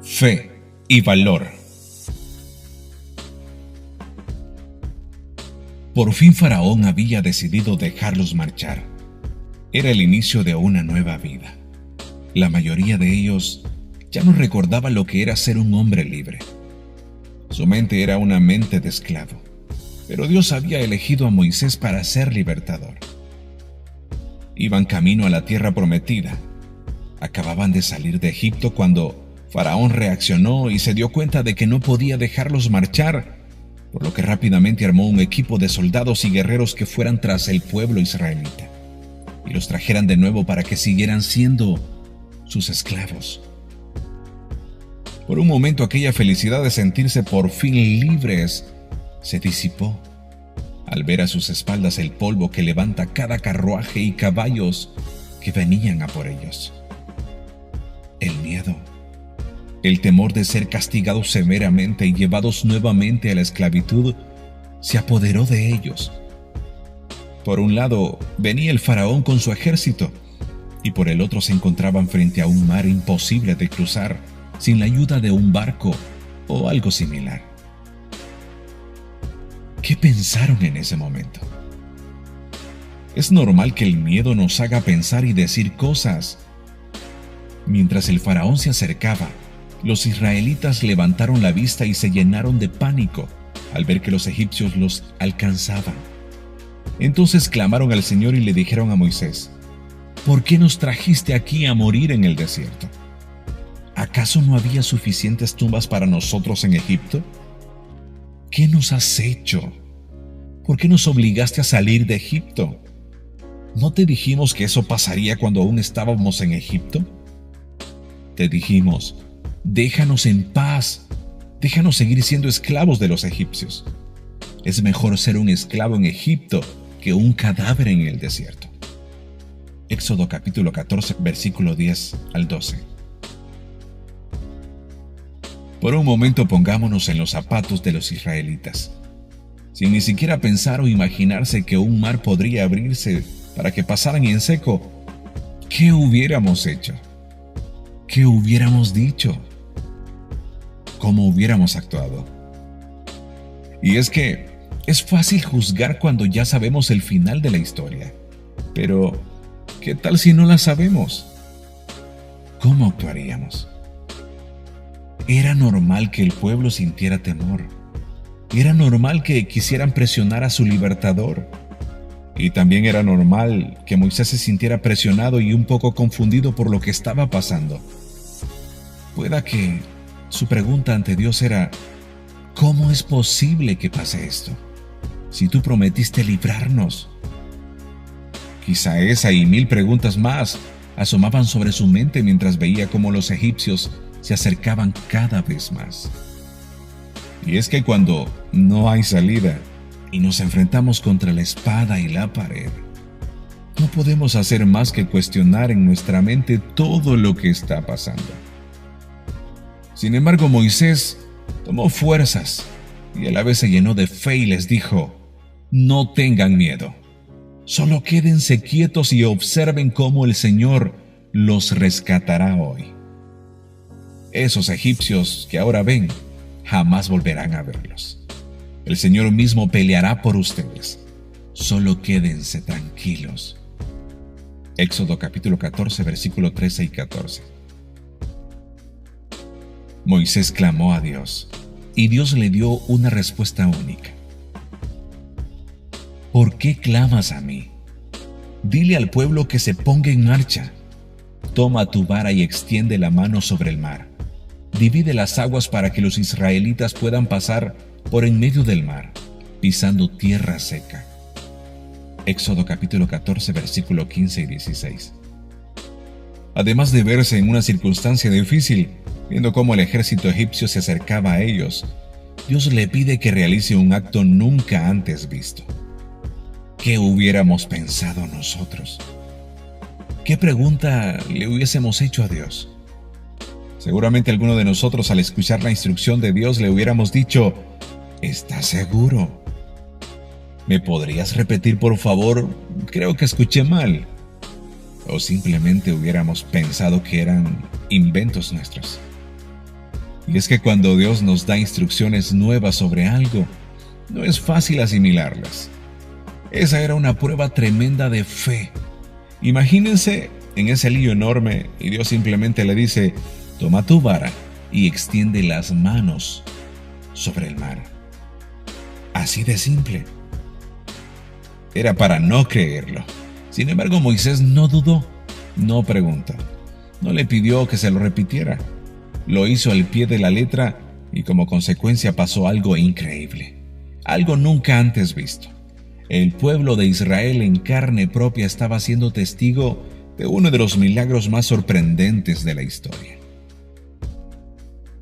Fe y valor. Por fin Faraón había decidido dejarlos marchar. Era el inicio de una nueva vida. La mayoría de ellos ya no recordaba lo que era ser un hombre libre. Su mente era una mente de esclavo, pero Dios había elegido a Moisés para ser libertador. Iban camino a la tierra prometida. Acababan de salir de Egipto cuando Faraón reaccionó y se dio cuenta de que no podía dejarlos marchar, por lo que rápidamente armó un equipo de soldados y guerreros que fueran tras el pueblo israelita y los trajeran de nuevo para que siguieran siendo sus esclavos. Por un momento aquella felicidad de sentirse por fin libres se disipó al ver a sus espaldas el polvo que levanta cada carruaje y caballos que venían a por ellos. El miedo, el temor de ser castigados severamente y llevados nuevamente a la esclavitud se apoderó de ellos. Por un lado venía el faraón con su ejército y por el otro se encontraban frente a un mar imposible de cruzar sin la ayuda de un barco o algo similar. ¿Qué pensaron en ese momento? Es normal que el miedo nos haga pensar y decir cosas. Mientras el faraón se acercaba, los israelitas levantaron la vista y se llenaron de pánico al ver que los egipcios los alcanzaban. Entonces clamaron al Señor y le dijeron a Moisés: ¿por qué nos trajiste aquí a morir en el desierto? ¿Acaso no había suficientes tumbas para nosotros en Egipto? ¿Qué nos has hecho? ¿Por qué nos obligaste a salir de Egipto? ¿No te dijimos que eso pasaría cuando aún estábamos en Egipto? Te dijimos: déjanos en paz, déjanos seguir siendo esclavos de los egipcios. Es mejor ser un esclavo en Egipto que un cadáver en el desierto. Éxodo capítulo 14, versículo 10 al 12. Por un momento pongámonos en los zapatos de los israelitas. Sin ni siquiera pensar o imaginarse que un mar podría abrirse para que pasaran en seco, ¿qué hubiéramos hecho? ¿Qué hubiéramos dicho? ¿Cómo hubiéramos actuado? Y es que es fácil juzgar cuando ya sabemos el final de la historia. Pero, ¿qué tal si no la sabemos? ¿Cómo actuaríamos? Era normal que el pueblo sintiera temor. Era normal que quisieran presionar a su libertador. Y también era normal que Moisés se sintiera presionado y un poco confundido por lo que estaba pasando. Pueda que su pregunta ante Dios era: ¿cómo es posible que pase esto? Si tú prometiste librarnos. Quizá esa y mil preguntas más asomaban sobre su mente mientras veía cómo los egipcios se acercaban cada vez más. Y es que cuando no hay salida y nos enfrentamos contra la espada y la pared, no podemos hacer más que cuestionar en nuestra mente todo lo que está pasando. Sin embargo, Moisés tomó fuerzas y a la vez se llenó de fe y les dijo: no tengan miedo, solo quédense quietos y observen cómo el Señor los rescatará hoy. Esos egipcios que ahora ven, jamás volverán a verlos. El Señor mismo peleará por ustedes. Solo quédense tranquilos. Éxodo capítulo 14, versículo 13 y 14. Moisés clamó a Dios, y Dios le dio una respuesta única. ¿Por qué clamas a mí? Dile al pueblo que se ponga en marcha. Toma tu vara y extiende la mano sobre el mar. Divide las aguas para que los israelitas puedan pasar por en medio del mar, pisando tierra seca. Éxodo capítulo 14, versículo 15 y 16. Además de verse en una circunstancia difícil, viendo cómo el ejército egipcio se acercaba a ellos, Dios le pide que realice un acto nunca antes visto. ¿Qué hubiéramos pensado nosotros? ¿Qué pregunta le hubiésemos hecho a Dios? Seguramente alguno de nosotros, al escuchar la instrucción de Dios, le hubiéramos dicho: ¿estás seguro? ¿Me podrías repetir, por favor? Creo que escuché mal. O simplemente hubiéramos pensado que eran inventos nuestros. Y es que cuando Dios nos da instrucciones nuevas sobre algo, no es fácil asimilarlas. Esa era una prueba tremenda de fe. Imagínense en ese lío enorme y Dios simplemente le dice: toma tu vara y extiende las manos sobre el mar. Así de simple. Era para no creerlo. Sin embargo, Moisés no dudó, no preguntó, no le pidió que se lo repitiera. Lo hizo al pie de la letra y como consecuencia pasó algo increíble, algo nunca antes visto. El pueblo de Israel en carne propia estaba siendo testigo de uno de los milagros más sorprendentes de la historia.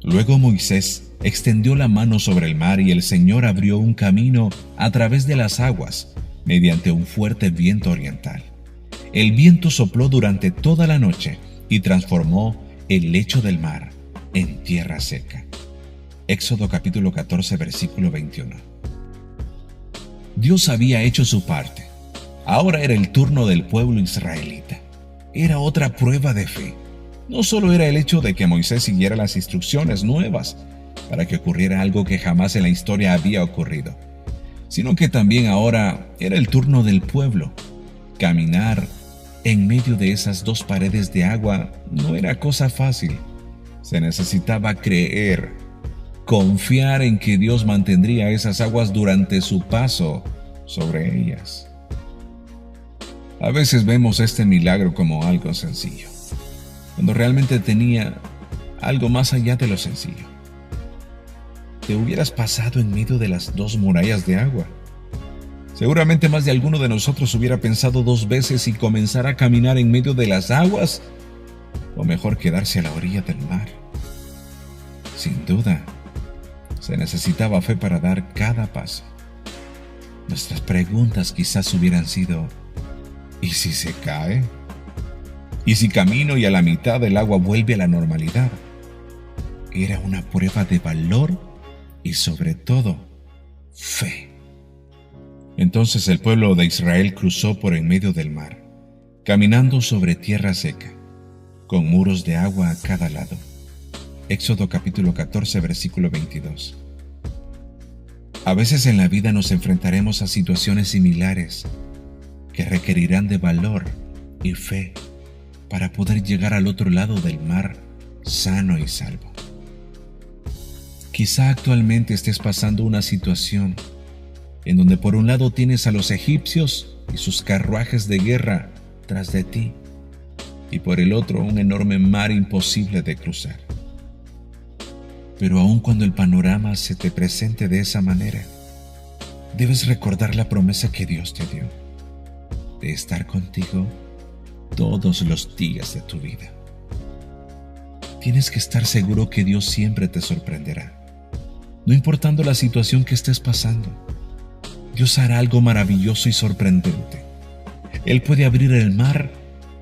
Luego Moisés extendió la mano sobre el mar y el Señor abrió un camino a través de las aguas mediante un fuerte viento oriental. El viento sopló durante toda la noche y transformó el lecho del mar en tierra seca. Éxodo capítulo 14, versículo 21. Dios había hecho su parte. Ahora era el turno del pueblo israelita. Era otra prueba de fe. No solo era el hecho de que Moisés siguiera las instrucciones nuevas para que ocurriera algo que jamás en la historia había ocurrido, sino que también ahora era el turno del pueblo. Caminar en medio de esas dos paredes de agua no era cosa fácil. Se necesitaba creer, confiar en que Dios mantendría esas aguas durante su paso sobre ellas. A veces vemos este milagro como algo sencillo, cuando realmente tenía algo más allá de lo sencillo. Te hubieras pasado en medio de las dos murallas de agua. Seguramente más de alguno de nosotros hubiera pensado dos veces si comenzar a caminar en medio de las aguas o mejor quedarse a la orilla del mar. Sin duda, se necesitaba fe para dar cada paso. Nuestras preguntas quizás hubieran sido: ¿y si se cae? ¿Y si camino y a la mitad del agua vuelve a la normalidad? Era una prueba de valor y sobre todo, fe. Entonces el pueblo de Israel cruzó por en medio del mar, caminando sobre tierra seca, con muros de agua a cada lado. Éxodo capítulo 14, versículo 22. A veces en la vida nos enfrentaremos a situaciones similares que requerirán de valor y fe para poder llegar al otro lado del mar sano y salvo. Quizá actualmente estés pasando una situación en donde por un lado tienes a los egipcios y sus carruajes de guerra tras de ti, y por el otro un enorme mar imposible de cruzar. Pero aun cuando el panorama se te presente de esa manera, debes recordar la promesa que Dios te dio, de estar contigo todos los días de tu vida. Tienes que estar seguro que Dios siempre te sorprenderá, no importando la situación que estés pasando. Dios hará algo maravilloso y sorprendente. Él puede abrir el mar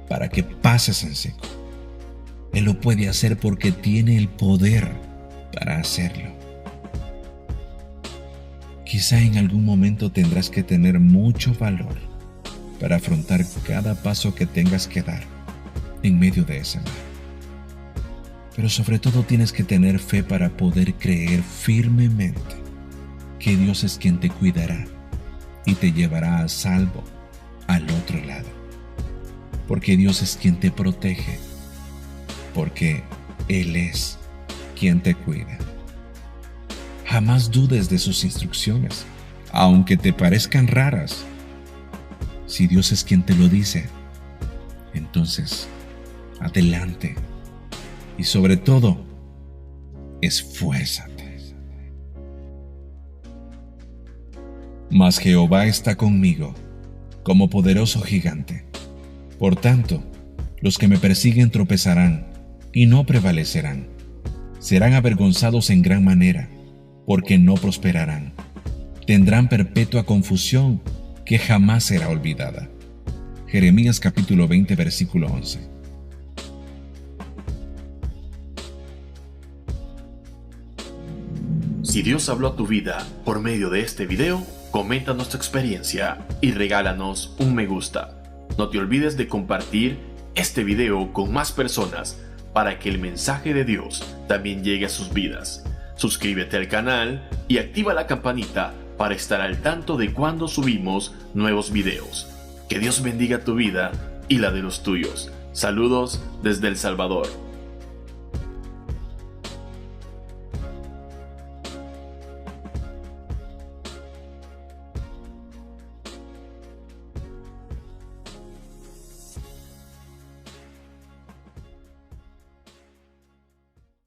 para que pases en seco. Él lo puede hacer porque tiene el poder para hacerlo. Quizá en algún momento tendrás que tener mucho valor para afrontar cada paso que tengas que dar en medio de ese mar. Pero sobre todo tienes que tener fe para poder creer firmemente que Dios es quien te cuidará y te llevará a salvo al otro lado. Porque Dios es quien te protege, porque Él es quien te cuida. Jamás dudes de sus instrucciones, aunque te parezcan raras. Si Dios es quien te lo dice, entonces adelante y sobre todo, esfuérzate. Mas Jehová está conmigo como poderoso gigante. Por tanto, los que me persiguen tropezarán y no prevalecerán. Serán avergonzados en gran manera, porque no prosperarán. Tendrán perpetua confusión que jamás será olvidada. Jeremías capítulo 20, versículo 11. Si Dios habló a tu vida por medio de este video, coméntanos tu experiencia y regálanos un me gusta. No te olvides de compartir este video con más personas para que el mensaje de Dios también llegue a sus vidas. Suscríbete al canal y activa la campanita para estar al tanto de cuando subimos nuevos videos. Que Dios bendiga tu vida y la de los tuyos. Saludos desde El Salvador.